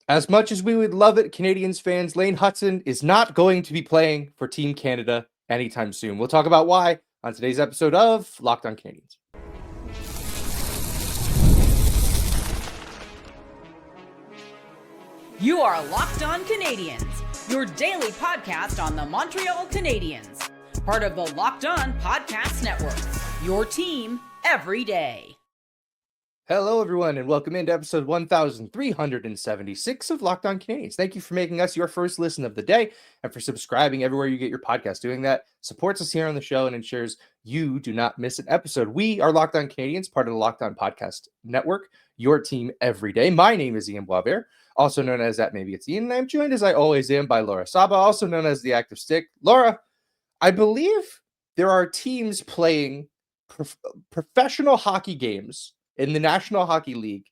As much as we would love it, Canadiens fans, Lane Hutson is not going to be playing for Team Canada anytime soon. We'll talk about why on today's episode of Locked On Canadiens. You are Locked On Canadiens, your daily podcast on the Montreal Canadiens. Part of the Locked On Podcast Network, your team every day. Hello, everyone, and welcome into episode 1376 of Locked On Canadiens. Thank you for making us your first listen of the day and for subscribing everywhere you get your podcast. Doing that supports us here on the show and ensures you do not miss an episode. We are Locked On Canadiens, part of the Locked On Podcast Network, your team every day. My name is Ian Boisvert, also known as That Maybe It's Ian, and I'm joined as I always am by Laura Saba, also known as the Active Stick. Laura, I believe there are teams playing professional hockey games in the National Hockey League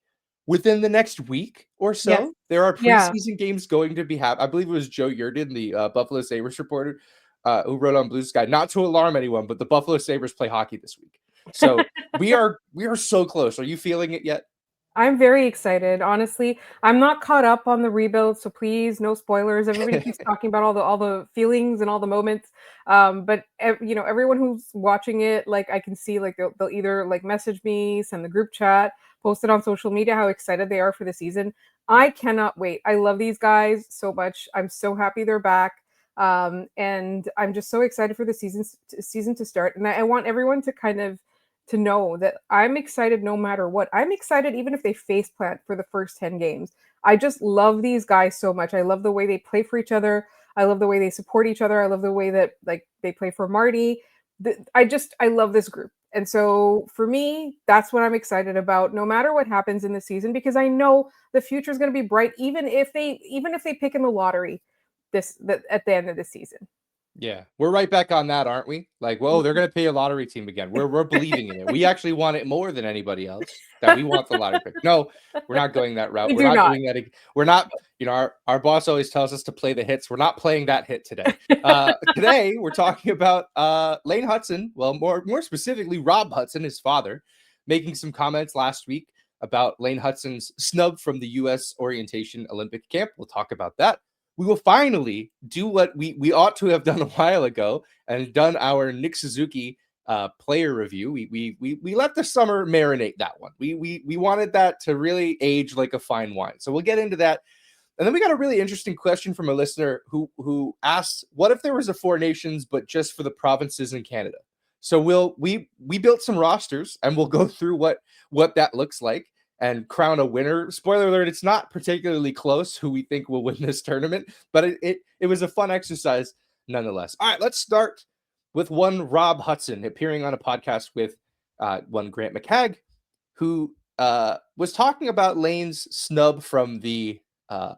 within the next week or so. Yes. There are preseason games going to be happening. I believe it was Joe Yerdon, the Buffalo Sabres reporter, who wrote on Bluesky, not to alarm anyone, but the Buffalo Sabres play hockey this week. So we are so close. Are you feeling it yet? I'm very excited. Honestly, I'm not caught up on the rebuild, so please, no spoilers. Everybody keeps talking about all the feelings and all the moments. But everyone who's watching it, like I can see, like they'll either like message me, send the group chat, post it on social media how excited they are for the season. I cannot wait. I love these guys so much. I'm so happy they're back. And I'm just so excited for the season to start. And I want everyone to kind of to know that I'm excited no matter what. I'm excited even if they face plant for the first 10 games. I just love these guys so much. I love the way they play for each other. I love the way they support each other. I love the way that like they play for Marty. I love this group. And so for me, that's what I'm excited about no matter what happens in the season, because I know the future is going to be bright even if they pick in the lottery at the end of the season. Yeah, we're right back on that, aren't we? Like, whoa, they're going to pay a lottery team again. We're believing in it. We actually want it more than anybody else. That we want the lottery pick. No, we're not going that route. We're not doing that. We're not. Our boss always tells us to play the hits. We're not playing that hit today. Today we're talking about Lane Hutson. Well, more specifically, Rob Hutson, his father, making some comments last week about Lane Hutson's snub from the U.S. Orientation Olympic camp. We'll talk about that. We will finally do what we ought to have done a while ago and done our Nick Suzuki player review. We let the summer marinate that one. We wanted that to really age like a fine wine. So we'll get into that. And then we got a really interesting question from a listener who asked, what if there was a Four Nations, but just for the provinces in Canada? So we built some rosters and we'll go through what that looks like and crown a winner. Spoiler alert, it's not particularly close who we think will win this tournament, but it was a fun exercise nonetheless. All right, let's start with one Rob Hutson appearing on a podcast with one Grant McCagg, who was talking about Lane's snub from the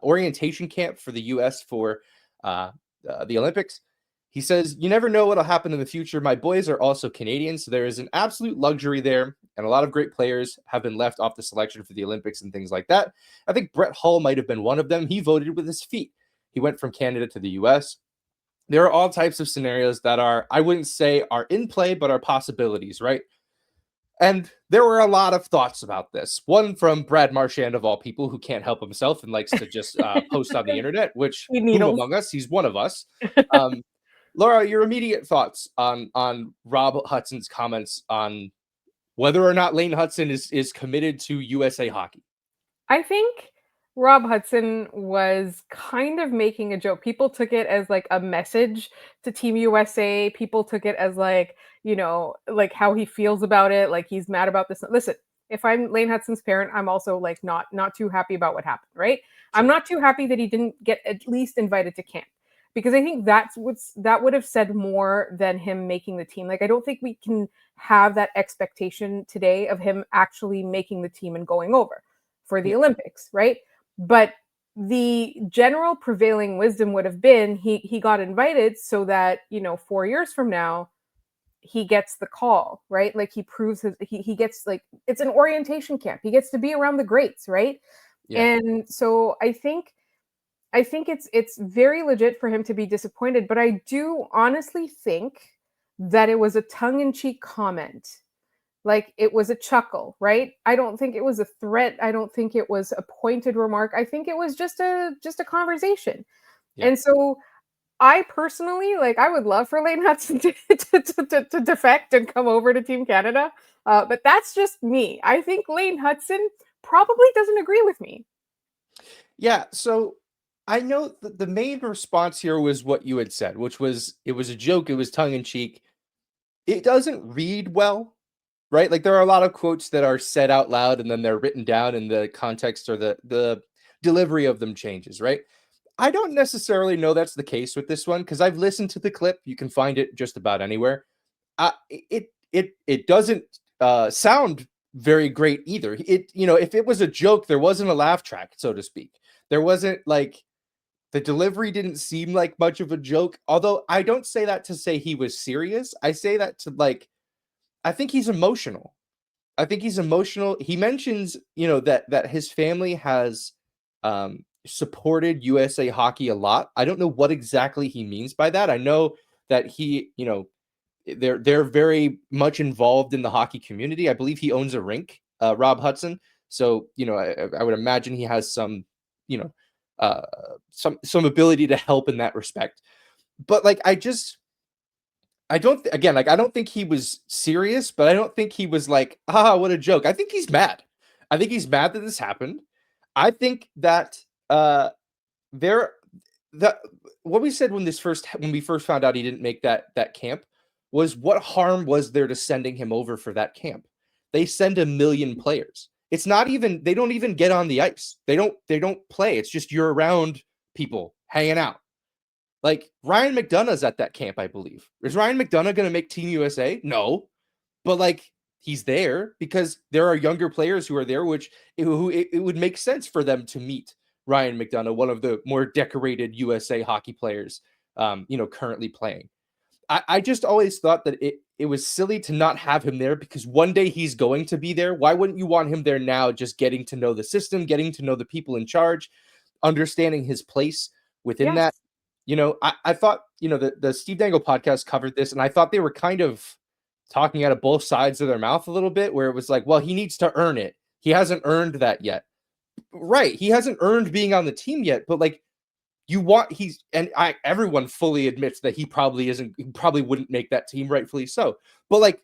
orientation camp for the U.S. for the Olympics. He says, "You never know what'll happen in the future. My boys are also Canadians, so there is an absolute luxury there, and a lot of great players have been left off the selection for the Olympics and things like that. I think Brett Hull might have been one of them. He voted with his feet. He went from Canada to the U.S. There are all types of scenarios that are, I wouldn't say are in play, but are possibilities, right?" And there were a lot of thoughts about this. One from Brad Marchand, of all people, who can't help himself and likes to just post on the internet, which, whom among us, he's one of us. Laura, your immediate thoughts on Rob Hutson's comments on whether or not Lane Hutson is committed to USA hockey? I think Rob Hutson was kind of making a joke. People took it as like a message to Team USA. People took it as like, like how he feels about it. Like he's mad about this. Listen, if I'm Lane Hutson's parent, I'm also like not too happy about what happened, right? Sure. I'm not too happy that he didn't get at least invited to camp, because I think that would have said more than him making the team. Like, I don't think we can have that expectation today of him actually making the team and going over for the Olympics, right? But the general prevailing wisdom would have been he got invited so that, 4 years from now, he gets the call, right? Like he proves he gets, like, it's an orientation camp. He gets to be around the greats, right? Yeah. And so I think it's very legit for him to be disappointed, but I do honestly think that it was a tongue-in-cheek comment like it was a chuckle, right? I don't think it was a threat. I don't think it was a pointed remark. I think it was just a conversation. Yeah. And so I personally, like, I would love for Lane Hutson to defect and come over to Team Canada. But that's just me. I think Lane Hutson probably doesn't agree with me. Yeah. So I know that the main response here was what you had said, which was it was a joke. It was tongue in cheek. It doesn't read well, right? Like there are a lot of quotes that are said out loud and then they're written down and the context or the delivery of them changes, right? I don't necessarily know that's the case with this one because I've listened to the clip. You can find it just about anywhere. It doesn't sound very great either. If it was a joke, there wasn't a laugh track, so to speak. There wasn't like the delivery didn't seem like much of a joke. Although I don't say that to say he was serious. I say that to I think he's emotional. I think he's emotional. He mentions, that his family has supported USA hockey a lot. I don't know what exactly he means by that. I know that they're very much involved in the hockey community. I believe he owns a rink, Rob Hutson. So, I would imagine he has some, uh, some ability to help in that respect. But I don't think he was serious, but I don't think he was like, what a joke. I think he's mad. I think he's mad that this happened. I think that there that what we said when we first found out he didn't make that camp was what harm was there to sending him over for that camp? They send 1 million players. It's not even they don't even get on the ice. They don't play. It's just you're around people hanging out. Like Ryan McDonough's at that camp, I believe. Is Ryan McDonough going to make Team USA? No, but like he's there because there are younger players who are there, who it would make sense for them to meet Ryan McDonough, one of the more decorated USA hockey players, currently playing. I just always thought that it was silly to not have him there because one day he's going to be there. Why wouldn't you want him there now? Just getting to know the system, getting to know the people in charge, understanding his place within Yes. that. I thought, the Steve Dangle podcast covered this, and I thought they were kind of talking out of both sides of their mouth a little bit, where it was like, well, he needs to earn it. He hasn't earned that yet. Right. He hasn't earned being on the team yet, but like everyone fully admits that he probably wouldn't make that team, rightfully so. But like,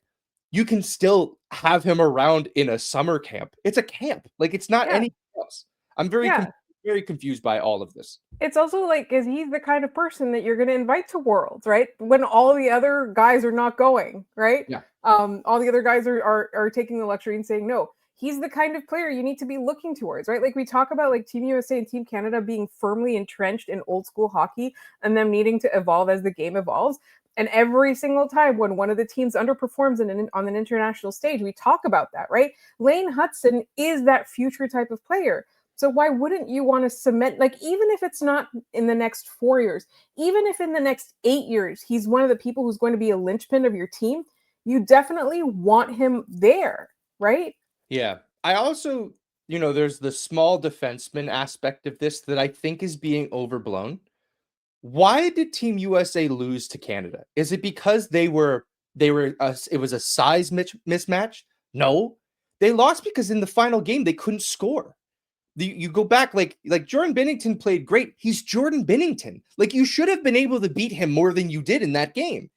you can still have him around in a summer camp. It's a camp. Like, it's not anything else. I'm very confused by all of this. It's also like, is he's the kind of person that you're going to invite to Worlds, right? When all the other guys are not going, right? Yeah. All the other guys are taking the luxury and saying no. He's the kind of player you need to be looking towards, right? Like we talk about like Team USA and Team Canada being firmly entrenched in old school hockey and them needing to evolve as the game evolves. And every single time when one of the teams underperforms on an international stage, we talk about that, right? Lane Hutson is that future type of player. So why wouldn't you want to cement, like, even if it's not in the next 4 years, even if in the next 8 years, he's one of the people who's going to be a linchpin of your team, you definitely want him there, right? Yeah. I also, there's the small defenseman aspect of this that I think is being overblown. Why did Team USA lose to Canada? Is it because it was a size mismatch? No. They lost because in the final game they couldn't score. You go back, like Jordan Binnington played great. He's Jordan Binnington. Like, you should have been able to beat him more than you did in that game.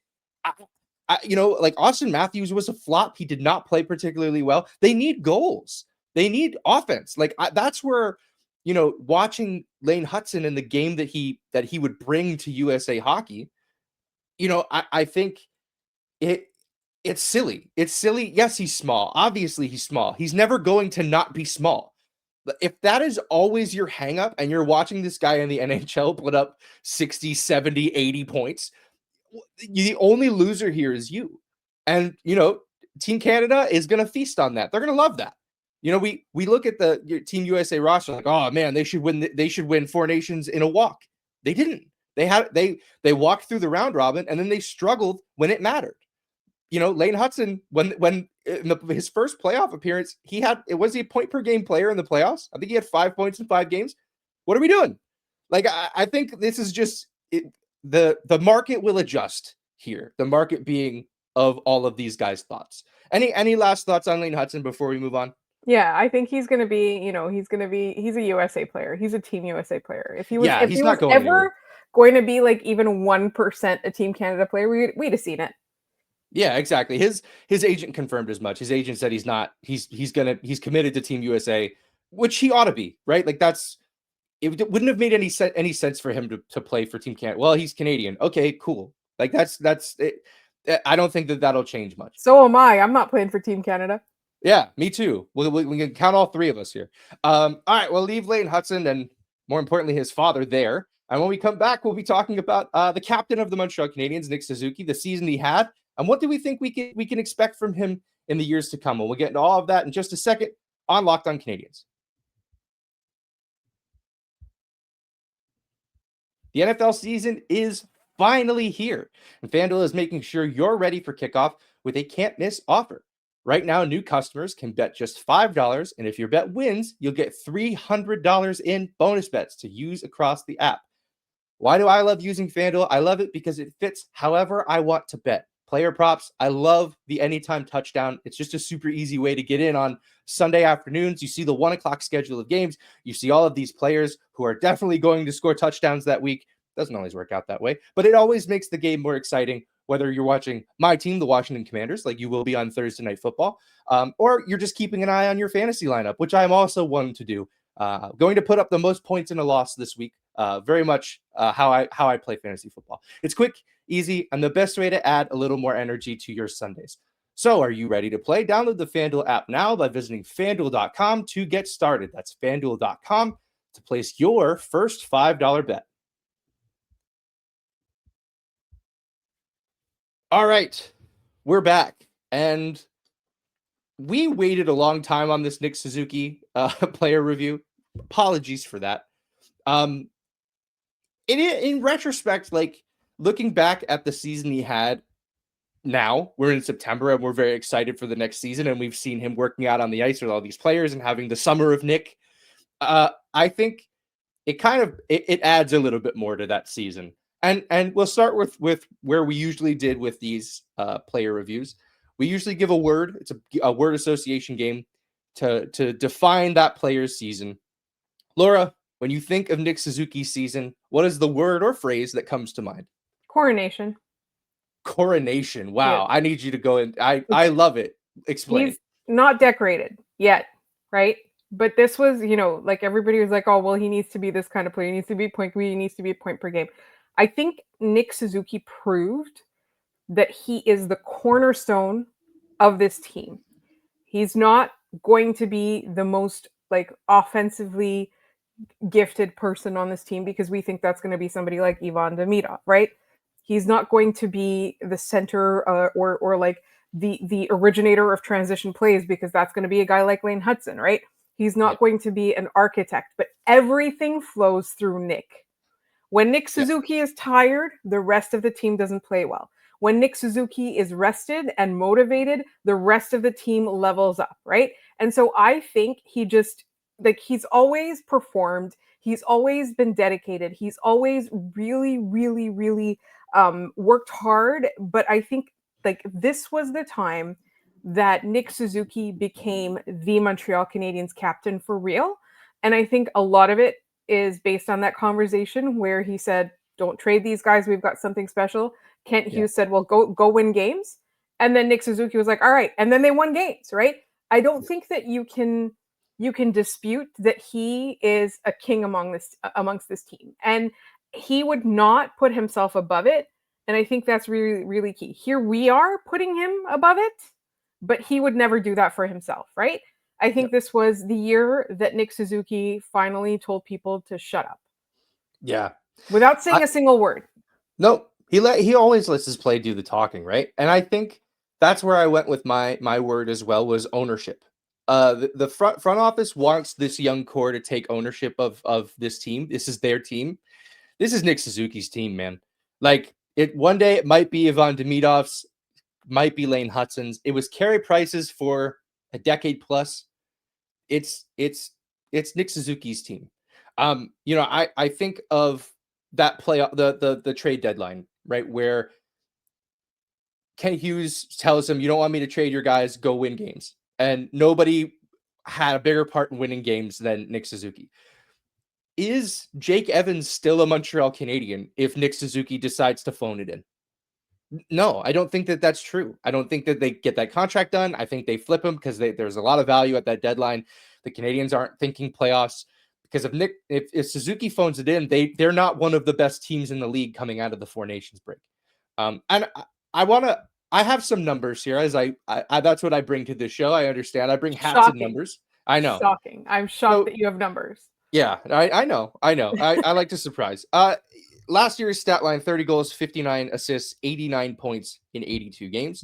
Like Austin Matthews was a flop. He did not play particularly well. They need goals. They need offense. Like that's where, watching Lane Hutson in the game that he would bring to USA hockey, I think it's silly. It's silly. Yes, he's small. Obviously he's small. He's never going to not be small. If that is always your hang up and you're watching this guy in the NHL put up 60, 70, 80 points, the only loser here is you. And, Team Canada is going to feast on that. They're going to love that. We look at the Team USA roster like, oh man, they should win 4 nations in a walk. They didn't. They walked through the round robin and then they struggled when it mattered. Lane Hutson, when in his first playoff appearance, was he a point per game player in the playoffs? I think he had 5 points in 5 games. What are we doing? Like, I think this is just the market will adjust here. The market being of all of these guys' thoughts. Any last thoughts on Lane Hutson before we move on? Yeah, I think he's going to be, he's a USA player. He's a Team USA player. If he was not going ever anywhere. going to be like even 1% a Team Canada player, we'd have seen it. Yeah, exactly. His agent confirmed as much. His agent said he's committed to Team USA, which he ought to be, right? Like it wouldn't have made any sense for him to play for Team Canada. Well, he's Canadian. Okay, cool. Like that's it. I don't think that'll change much. So am I. I'm not playing for Team Canada. Yeah, me too. We can count all three of us here. All right, we'll leave Lane Hutson and more importantly his father there. And when we come back, we'll be talking about the captain of the Montreal Canadiens, Nick Suzuki, the season he had, and what do we think we can expect from him in the years to come. And we'll get into all of that in just a second on Locked On Canadiens. The NFL season is finally here, and FanDuel is making sure you're ready for kickoff with a can't-miss offer. Right now, new customers can bet just $5, and if your bet wins, you'll get $300 in bonus bets to use across the app. Why do I love using FanDuel? I love it because it fits however I want to bet. Player props, I love the anytime touchdown. It's just a super easy way to get in on Sunday afternoons. You see the 1 o'clock schedule of games. You see all of these players who are definitely going to score touchdowns that week. Doesn't always work out that way, but it always makes the game more exciting, whether you're watching my team, the Washington Commanders, like you will be on Thursday Night Football, or you're just keeping an eye on your fantasy lineup, which I'm also one to do. Going to put up the most points in a loss this week. Very much how I play fantasy football. It's quick, easy, and the best way to add a little more energy to your Sundays. So are you ready to play? Download the FanDuel app now by visiting FanDuel.com to get started. That's FanDuel.com to place your first $5 bet. All right, we're back, and we waited a long time on this Nick Suzuki player review. Apologies for that. In retrospect, like looking back at the season he had, now we're in September and we're very excited for the next season, and we've seen him working out on the ice with all these players and having the summer of Nick. I think it kind of it adds a little bit more to that season. And we'll start with where we usually did with these player reviews. We usually give a word. It's a word association game to define that player's season. Laura, when you think of Nick Suzuki's season, what is the word or phrase that comes to mind? Coronation. Coronation. Wow. Yeah. I need you to go in. I love it. Explain. He's not decorated yet, right? But this was, like everybody was like, oh, well, he needs to be this kind of player. He needs to be he needs to be a point per game. I think Nick Suzuki proved that he is the cornerstone of this team. He's not going to be the most like offensively gifted person on this team because we think that's going to be somebody like Ivan Demidov, right? He's not going to be the center or like the originator of transition plays because that's going to be a guy like Lane Hutson, right? He's not going to be an architect, but everything flows through Nick. When Nick Suzuki is tired, the rest of the team doesn't play well. When Nick Suzuki is rested and motivated, the rest of the team levels up, right? And so I think he's always performed. He's always been dedicated. He's always really, really, really worked hard. But I think like this was the time that Nick Suzuki became the Montreal Canadiens captain for real. And I think a lot of it is based on that conversation where he said, don't trade these guys. We've got something special. Kent Hughes said, well, go win games. And then Nick Suzuki was like, all right. And then they won games, right? I don't think that you can dispute that he is a king amongst this team. And he would not put himself above it. And I think that's really, really key. Here we are putting him above it, but he would never do that for himself, right? I think this was the year that Nick Suzuki finally told people to shut up. Yeah. Without saying a single word. No, he always lets his play do the talking, right? And I think that's where I went with my word as well, was ownership. The front office wants this young core to take ownership of this team. This is their team. This is Nick Suzuki's team, man. Like one day it might be Ivan Demidov's, might be Lane Hutson's. It was Carey Price's for a decade plus. It's Nick Suzuki's team. I think of that play, the trade deadline, right, where Ken Hughes tells him, you don't want me to trade your guys, go win games. And nobody had a bigger part in winning games than Nick Suzuki. Is Jake Evans still a Montreal Canadien if Nick Suzuki decides to phone it in? No, I don't think that that's true. I don't think that they get that contract done. I think they flip him because there's a lot of value at that deadline. The Canadiens aren't thinking playoffs because if Suzuki phones it in, they're not one of the best teams in the league coming out of the Four Nations break. And I have some numbers here as I that's what I bring to this show. I understand. I bring hats and numbers. I know. Shocking. I'm shocked that you have numbers. Yeah, I know. I like to surprise. Last year's stat line, 30 goals, 59 assists, 89 points in 82 games.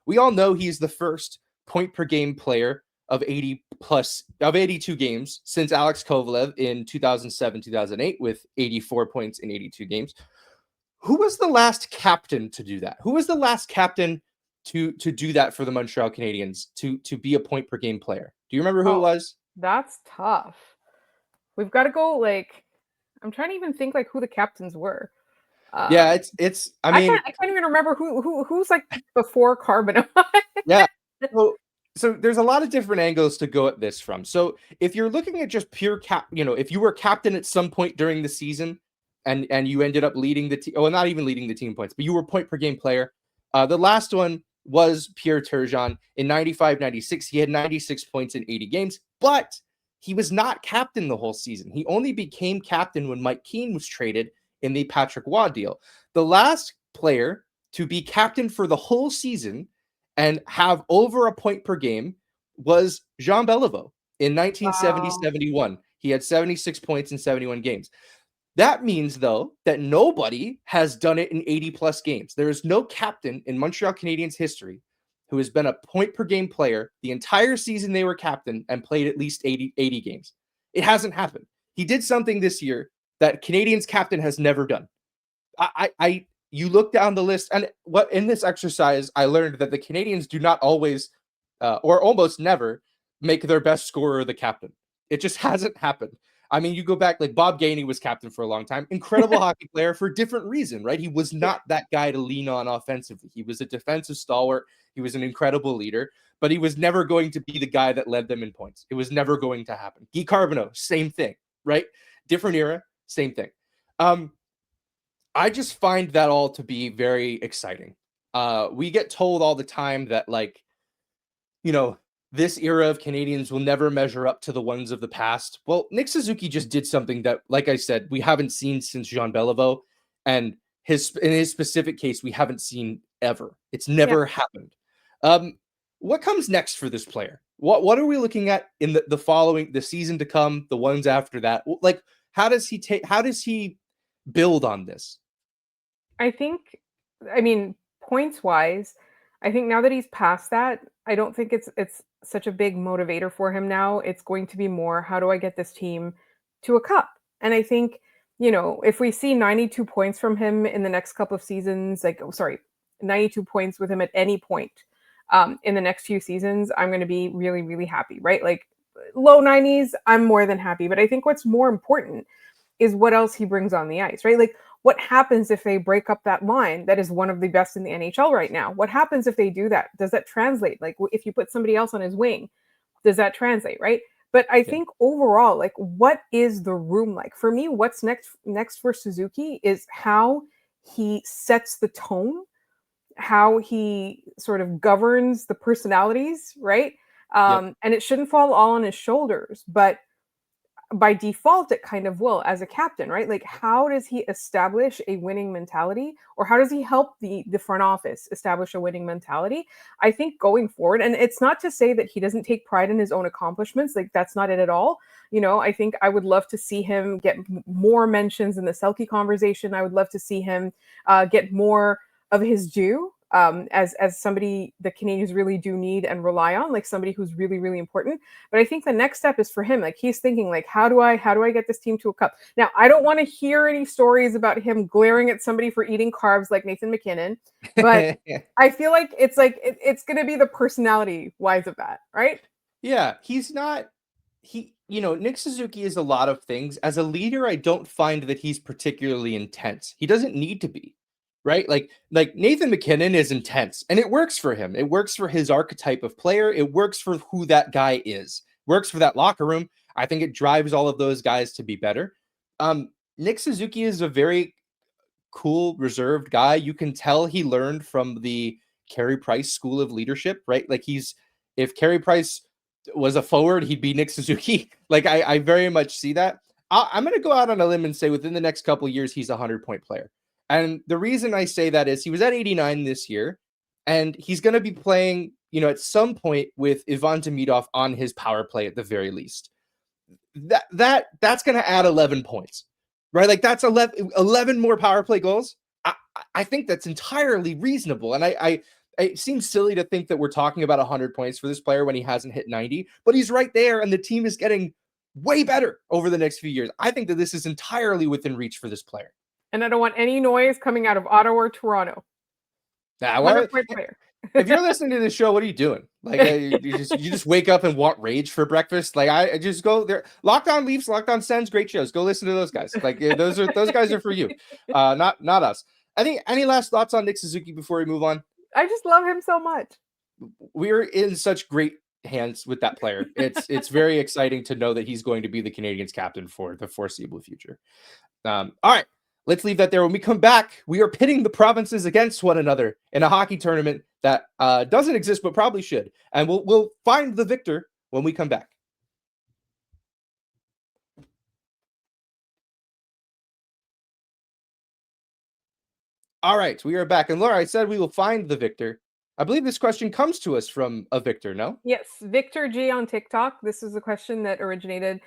We all know he's the first point per game player of 82 games since Alex Kovalev in 2007-2008 with 84 points in 82 games. Who was the last captain to do that? Who was the last captain to do that for the Montreal Canadiens, to be a point per game player? Do you remember who it was? That's tough. We've got to go I'm trying to even think who the captains were. Yeah, it's. I mean, I can't even remember who's before Carbonneau. Yeah. So there's a lot of different angles to go at this from. So if you're looking at just pure if you were captain at some point during the season, and you ended up leading the team, not even leading the team points, but you were point per game player. The last one was Pierre Turgeon in 95-96. He had 96 points in 80 games, but he was not captain the whole season. He only became captain when Mike Keane was traded in the Patrick Waugh deal. The last player to be captain for the whole season and have over a point per game was Jean Beliveau in 1970-71. He had 76 points in 71 games. That means, though, that nobody has done it in 80-plus games. There is no captain in Montreal Canadiens history who has been a point per game player the entire season they were captain and played at least 80 games. It hasn't happened. He did something this year that Canadiens captain has never done. You look down the list, and what in this exercise, I learned that the Canadiens do not always, or almost never, make their best scorer the captain. It just hasn't happened. I mean, you go back, Bob Gainey was captain for a long time. Incredible hockey player for a different reason, right? He was not that guy to lean on offensively. He was a defensive stalwart. He was an incredible leader, but he was never going to be the guy that led them in points. It was never going to happen. Guy Carbonneau, same thing, right? Different era, same thing. I just find that all to be very exciting. We get told all the time that, this era of Canadiens will never measure up to the ones of the past. Well, Nick Suzuki just did something that, like I said, we haven't seen since Jean Beliveau, and in his specific case, we haven't seen ever. It's never happened. What comes next for this player? What are we looking at in the season to come, the ones after that? How does he build on this? I mean, points wise, I think now that he's past that, I don't think it's such a big motivator for him now. It's going to be more, how do I get this team to a cup? And I think, if we see 92 points from him in the next couple of seasons, 92 points with him at any point in the next few seasons, I'm going to be really, really happy, right? Low 90s, I'm more than happy. But I think what's more important is what else he brings on the ice, right? What happens if they break up that line that is one of the best in the NHL right now? What happens if they do that? Does that translate? If you put somebody else on his wing, does that translate, right? But I think overall, what is the room like? For me, what's next for Suzuki is how he sets the tone, how he sort of governs the personalities, right? And it shouldn't fall all on his shoulders, but by default, it kind of will as a captain, right? How does he establish a winning mentality, or how does he help the front office establish a winning mentality? I think going forward, and it's not to say that he doesn't take pride in his own accomplishments, that's not it at all. I think I would love to see him get more mentions in the Selke conversation. I would love to see him get more of his due. As somebody the Canadiens really do need and rely on, somebody who's really, really important. But I think the next step is for him. He's thinking, how do I get this team to a cup? Now, I don't want to hear any stories about him glaring at somebody for eating carbs like Nathan McKinnon, but I feel it's going to be the personality wise of that, right? Yeah, Nick Suzuki is a lot of things. As a leader, I don't find that he's particularly intense. He doesn't need to be. right? Like Nathan MacKinnon is intense, and it works for him. It works for his archetype of player. It works for who that guy is. Works for that locker room. I think it drives all of those guys to be better. Nick Suzuki is a very cool, reserved guy. You can tell he learned from the Carey Price School of Leadership, right? Like if Carey Price was a forward, he'd be Nick Suzuki. Like I very much see that. I'm going to go out on a limb and say within the next couple of years, he's a 100-point player. And the reason I say that is he was at 89 this year, and he's going to be playing, at some point with Ivan Demidov on his power play at the very least. That's going to add 11 points, right? Like that's 11 more power play goals. I think that's entirely reasonable. And it seems silly to think that we're talking about 100 points for this player when he hasn't hit 90, but he's right there, and the team is getting way better over the next few years. I think that this is entirely within reach for this player. And I don't want any noise coming out of Ottawa or Toronto. Player. If you're listening to this show, what are you doing? Like you just wake up and want rage for breakfast? Like I just go there. Locked On Leafs, Locked On Sens, great shows. Go listen to those guys. Like those guys are for you, not us. I think any last thoughts on Nick Suzuki before we move on? I just love him so much. We're in such great hands with that player. It's very exciting to know that he's going to be the Canadiens captain for the foreseeable future. All right, let's leave that there. When we come back, we are pitting the provinces against one another in a hockey tournament that doesn't exist but probably should, and we'll find the victor when we come back. All right, we are back, and Laura, I said we will find the victor. I believe this question comes to us from a Victor, no? Yes, Victor G on TikTok. This is a question that originated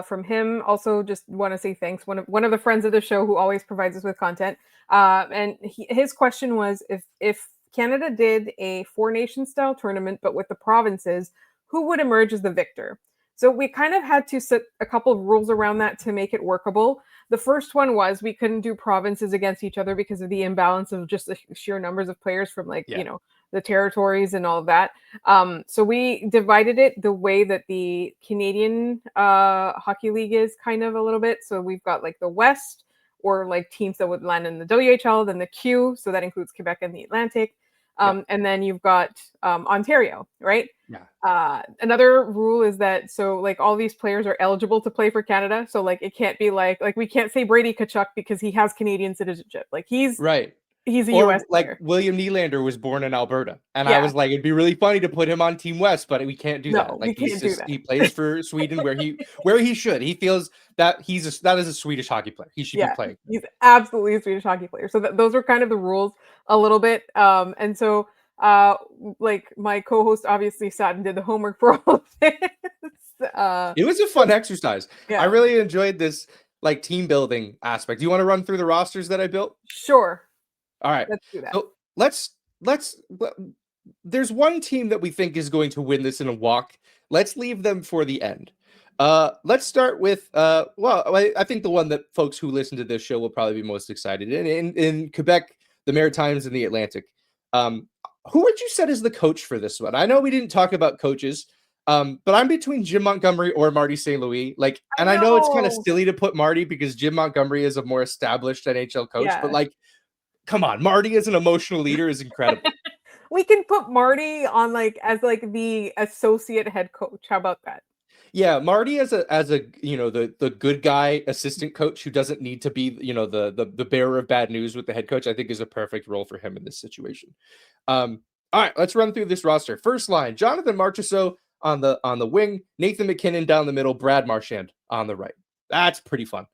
from him. Also, just want to say thanks. One of the friends of the show who always provides us with content. And his question was, if Canada did a four-nation style tournament, but with the provinces, who would emerge as the victor? So we kind of had to set a couple of rules around that to make it workable. The first one was we couldn't do provinces against each other because of the imbalance of just the sheer numbers of players from the territories and all of that. So we divided it the way that the Canadian Hockey League is kind of a little bit. So we've got like the West, or like teams that would land in the WHL, then the Q, so that includes Quebec and the Atlantic. And then you've got Ontario, right? Yeah. Another rule is that, so like all these players are eligible to play for Canada. So like it can't be like we can't say Brady Tkachuk because he has Canadian citizenship. Like he's right. He's a U.S. player. Like William Nylander was born in Alberta, and I was like, it'd be really funny to put him on Team West, but we can't do that. Like he plays for Sweden, where he should. He feels that that is a Swedish hockey player. He should be playing. He's absolutely a Swedish hockey player. So those are kind of the rules a little bit. And so like my co-host obviously sat and did the homework for all of this. It was a fun exercise. I really enjoyed this like team building aspect. Do you want to run through the rosters that I built? Sure. All right. Let's do that. So let's there's one team that we think is going to win this in a walk. Let's leave them for the end. Let's start with I think the one that folks who listen to this show will probably be most excited in Quebec, the Maritimes and the Atlantic. Who would you set as the coach for this one? I know we didn't talk about coaches, but I'm between Jim Montgomery or Marty St. Louis. I know it's kind of silly to put Marty because Jim Montgomery is a more established NHL coach, but like, come on, Marty as an emotional leader is incredible. We can put Marty on as the associate head coach. How about that? Yeah, Marty as a the good guy assistant coach who doesn't need to be the bearer of bad news with the head coach, I think is a perfect role for him in this situation. All right, let's run through this roster. First line: Jonathan Marchessault on the wing, Nathan MacKinnon down the middle, Brad Marchand on the right. That's pretty fun.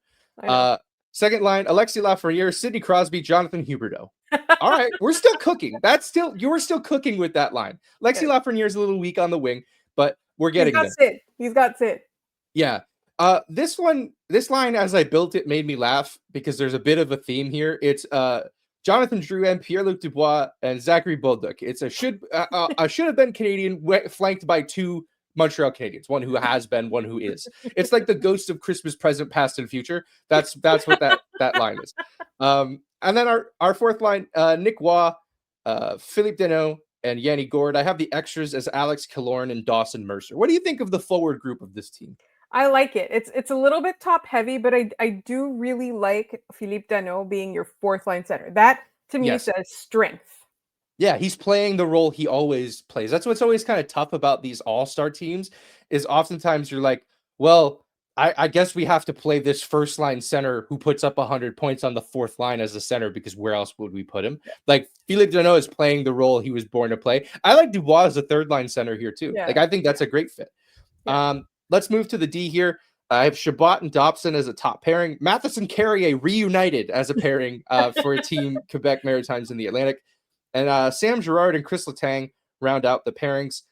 Second line: Alexis Lafreniere, Sidney Crosby, Jonathan Huberdeau. All right, we're still cooking. You're still cooking with that line. Alexis Lafreniere is a little weak on the wing, but we're getting there. He's got Sid. Yeah. This line, as I built it, made me laugh because there's a bit of a theme here. It's Jonathan Drouin, Pierre-Luc Dubois, and Zachary Bolduc. It's a should have been Canadian flanked by two Montreal Canadiens, one who has been, one who is. It's like the ghost of Christmas present, past, and future. That's what that line is. And then our fourth line, Nick Waugh, Philippe Deneau, and Yanni Gourde. I have the extras as Alex Killorn and Dawson Mercer. What do you think of the forward group of this team? I like it. It's a little bit top heavy, but I do really like Philippe Deneau being your fourth line center. That to me says strength. Yeah, he's playing the role he always plays. That's what's always kind of tough about these all-star teams is oftentimes you're like, well, I guess we have to play this first line center who puts up 100 points on the fourth line as a center because where else would we put him? Like Philippe Deneau is playing the role he was born to play. I like Dubois as a third line center here too. Yeah. Like I think that's a great fit. Yeah. Let's move to the D here. I have Chabot and Dobson as a top pairing. Matheson Carrier reunited as a pairing for a team Quebec Maritimes in the Atlantic. And Sam Girard and Chris Letang round out the pairings.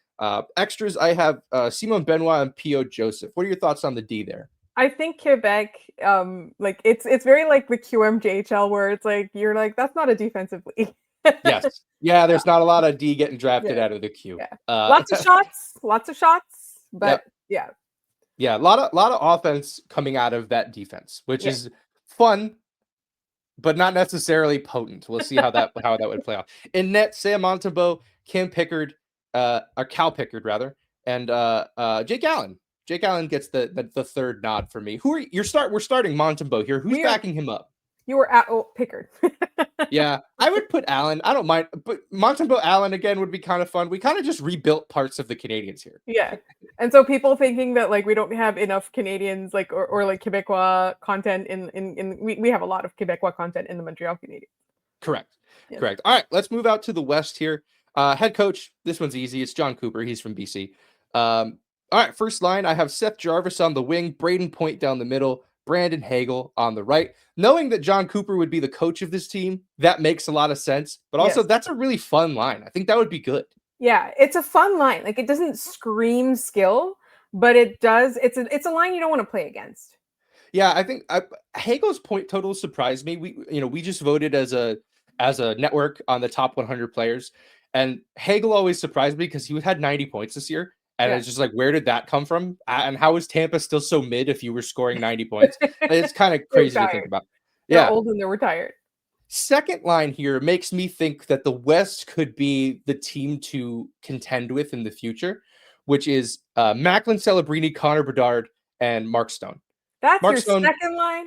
Extras, I have Simon Benoit and P.O. Joseph. What are your thoughts on the D there? I think Quebec, like it's very like the QMJHL where it's like you're like that's not a defensive league. Yes, yeah. There's not a lot of D getting drafted out of the Q. Yeah. Lots of shots, but yeah, a lot of offense coming out of that defense, which is fun, but not necessarily potent. We'll see how that would play out. In net, Sam Montembeault, Cam Pickard, or Cal Pickard rather, and Jake Allen. Jake Allen gets the third nod for me. We're starting Montembeault here. Who's backing him up? You were at Pickard. Yeah, I would put Allen. I don't mind, but Montembeault Allen again would be kind of fun. We kind of just rebuilt parts of the Canadiens here. Yeah, and so people thinking that like we don't have enough Canadians like or like Quebecois content in we have a lot of Quebecois content in the Montreal Canadiens. Correct. Correct. All right, let's move out to the West here. Head coach, this one's easy. It's John Cooper. He's from BC. All right, first line, I have Seth Jarvis on the wing, Braden Point down the middle, Brandon Hagel on the right. Knowing that John Cooper would be the coach of this team, that makes a lot of sense. But also, that's a really fun line. I think that would be good. Yeah, it's a fun line. Like, it doesn't scream skill, but it does. It's a line you don't want to play against. Yeah, I think Hagel's point total surprised me. We just voted as a network on the top 100 players, and Hagel always surprised me because he had 90 points this year. And it's just like, where did that come from? And how is Tampa still so mid if you were scoring 90 points? It's kind of crazy to think about. They're old and they're retired. Second line here makes me think that the West could be the team to contend with in the future, which is Macklin Celebrini, Connor Bedard, and Mark Stone. That's Mark Stone, second line?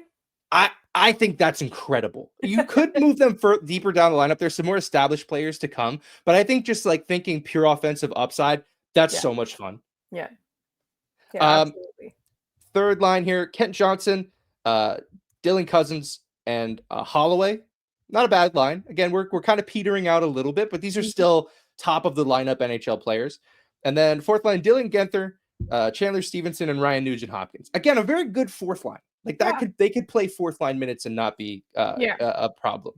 I think that's incredible. You could move them deeper down the lineup. There's some more established players to come. But I think just like thinking pure offensive upside, that's so much fun. Yeah, absolutely. Third line here, Kent Johnson, Dylan Cousins, and Holloway. Not a bad line. Again, we're kind of petering out a little bit, but these are still top of the lineup NHL players. And then fourth line, Dylan Genther, Chandler Stevenson, and Ryan Nugent-Hopkins. Again, a very good fourth line. Like they could play fourth line minutes and not be a problem.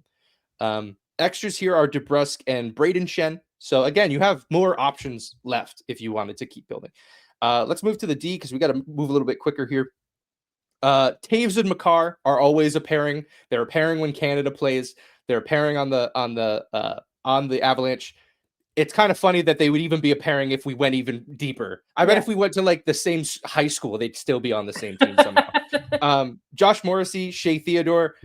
Extras here are DeBrusque and Braden Shen. So again, you have more options left if you wanted to keep building. Let's move to the D because we got to move a little bit quicker here. Taves and Makar are always a pairing. They're a pairing when Canada plays. They're a pairing on the Avalanche. It's kind of funny that they would even be a pairing if we went even deeper. I bet if we went to like the same high school, they'd still be on the same team somehow. Josh Morrissey, Shea Theodore,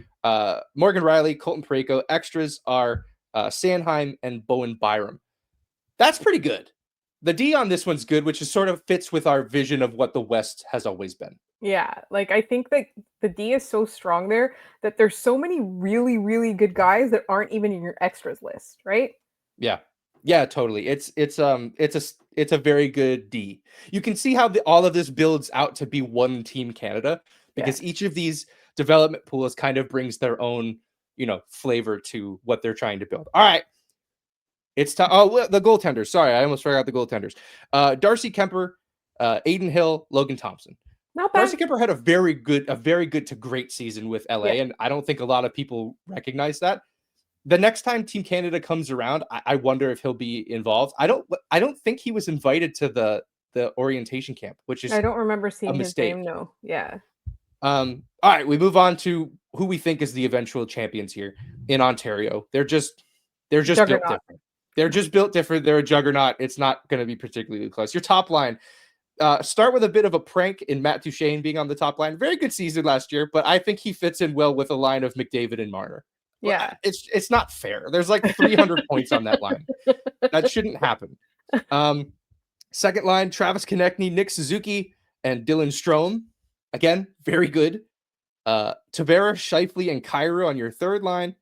Morgan Riley, Colton Parayko. Extras are Sanheim and Bowen Byram. That's pretty good. The D on this one's good, which is sort of fits with our vision of what the West has always been. Yeah, like I think that the D is so strong there that there's so many really, really good guys that aren't even in your extras list, right? Yeah, totally. It's a very good D. You can see how all of this builds out to be one Team Canada because each of these development pools kind of brings their own, flavor to what they're trying to build. All right. It's time. Oh, the goaltenders. Sorry, I almost forgot the goaltenders. Darcy Kemper, Aiden Hill, Logan Thompson. Not bad. Darcy Kemper had a very good to great season with LA, and I don't think a lot of people recognize that. The next time Team Canada comes around, I wonder if he'll be involved. I don't think he was invited to the orientation camp, which is I don't remember seeing his name. No, yeah. All right, we move on to who we think is the eventual champions here in Ontario. They're just built different. They're just built different. They're a juggernaut. It's not going to be particularly close. Your top line, start with a bit of a prank in Matt Duchene being on the top line. Very good season last year, but I think he fits in well with a line of McDavid and Marner. Yeah. It's not fair. There's like 300 points on that line. That shouldn't happen. Second line, Travis Konechny, Nick Suzuki, and Dylan Strome. Again, very good. Tavares, Scheifele, and Cairo on your third line.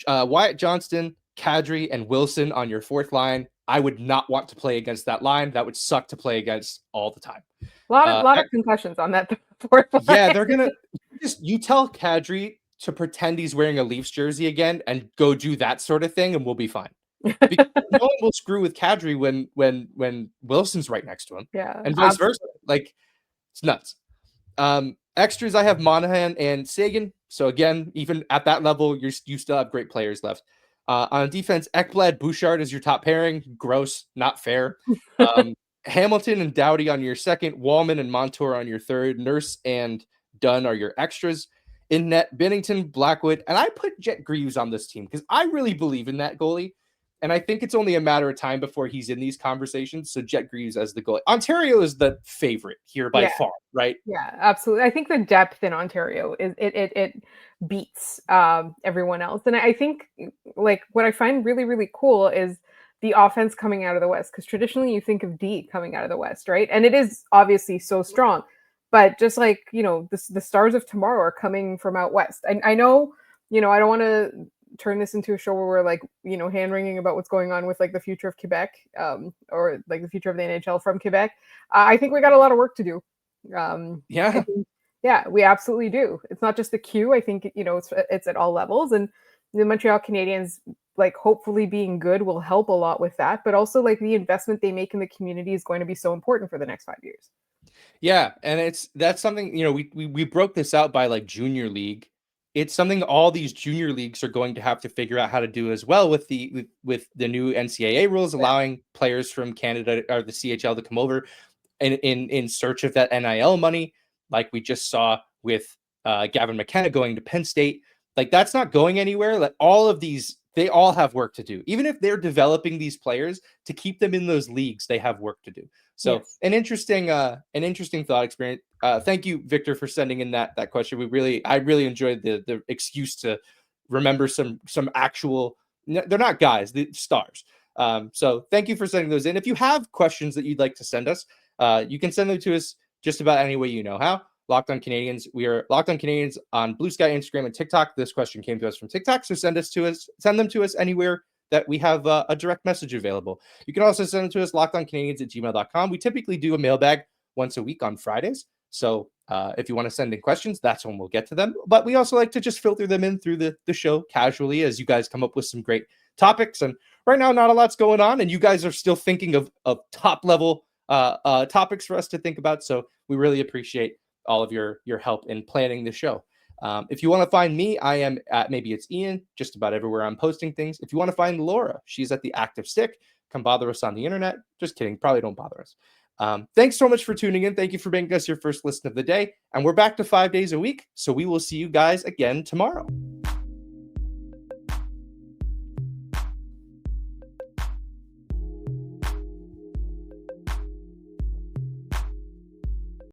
Wyatt Johnston, Kadri, and Wilson on your fourth line. I would not want to play against that line. That would suck to play against all the time. A lot of concussions on that fourth line. Yeah, they're gonna you tell Kadri to pretend he's wearing a Leafs jersey again and go do that sort of thing, and we'll be fine. Because no one will screw with Kadri when Wilson's right next to him. Yeah, and vice versa. Like, it's nuts. Extras, I have Monahan and Sagan. So again, even at that level, you still have great players left. On defense, Ekblad, Bouchard is your top pairing. Gross, not fair. Hamilton and Doughty on your second. Wallman and Montour on your third. Nurse and Dunn are your extras. In net, Binnington, Blackwood, and I put Jet Greaves on this team because I really believe in that goalie. And I think it's only a matter of time before he's in these conversations. So Jet Greaves as the goalie. Ontario is the favorite here by far, right? Yeah, absolutely. I think the depth in Ontario it beats everyone else. And I think like what I find really, really cool is the offense coming out of the West. Because traditionally you think of D coming out of the West, right? And it is obviously so strong. But just like, the stars of tomorrow are coming from out West. I know, I don't want to turn this into a show where we're like, hand-wringing about what's going on with like the future of Quebec or like the future of the NHL from Quebec. I think we got a lot of work to do. Yeah, we absolutely do. It's not just the Q. I think, it's at all levels. And the Montreal Canadiens, like hopefully being good will help a lot with that. But also like the investment they make in the community is going to be so important for the next 5 years. Yeah, and that's something, we broke this out by like junior league. It's something all these junior leagues are going to have to figure out how to do as well with the new NCAA rules allowing players from Canada or the CHL to come over in search of that NIL money, like we just saw with Gavin McKenna going to Penn State. Like, that's not going anywhere. Like, all of these, they all have work to do. Even if they're developing these players to keep them in those leagues, they have work to do. So an interesting thought experience. Thank you, Victor, for sending in that question. I really enjoyed the excuse to remember some actual, they're not guys, the stars. So thank you for sending those in. If you have questions that you'd like to send us, you can send them to us just about any way you know how. Locked On Canadiens. We are Locked On Canadiens on Bluesky, Instagram, and TikTok. This question came to us from TikTok, so send them to us anywhere that we have a direct message available. You can also send them to us, lockedoncanadiens@gmail.com. We typically do a mailbag once a week on Fridays. So if you want to send in questions, that's when we'll get to them. But we also like to just filter them in through the show casually as you guys come up with some great topics. And right now, not a lot's going on, and you guys are still thinking of top level topics for us to think about. So we really appreciate all of your help in planning the show. If you want to find me, I am at Maybe It's Ian, just about everywhere I'm posting things. If you want to find Laura, she's at the Active Stick. Come bother us on the internet. Just kidding. Probably don't bother us. Thanks so much for tuning in. Thank you for making us your first listen of the day. And we're back to 5 days a week. So we will see you guys again tomorrow.